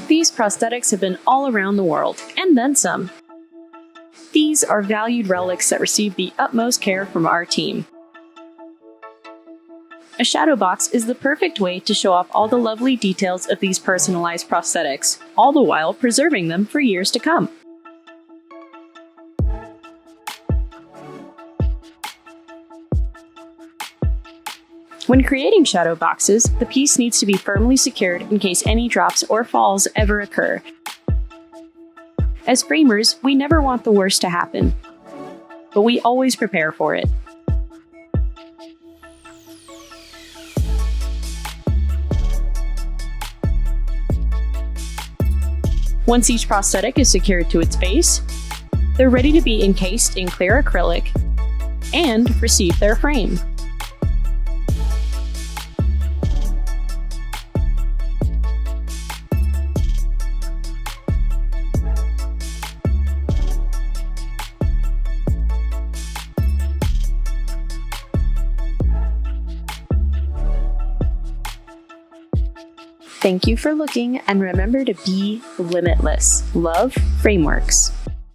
These prosthetics have been all around the world, and then some. These are valued relics that receive the utmost care from our team. A Shadowbox is the perfect way to show off all the lovely details of these personalized prosthetics, all the while preserving them for years to come. When creating Shadowboxes, the piece needs to be firmly secured in case any drops or falls ever occur. As framers, we never want the worst to happen, but we always prepare for it. Once each prosthetic is secured to its base, they're ready to be encased in clear acrylic and receive their frame. Thank you for looking, and remember to be limitless. Love Frameworks.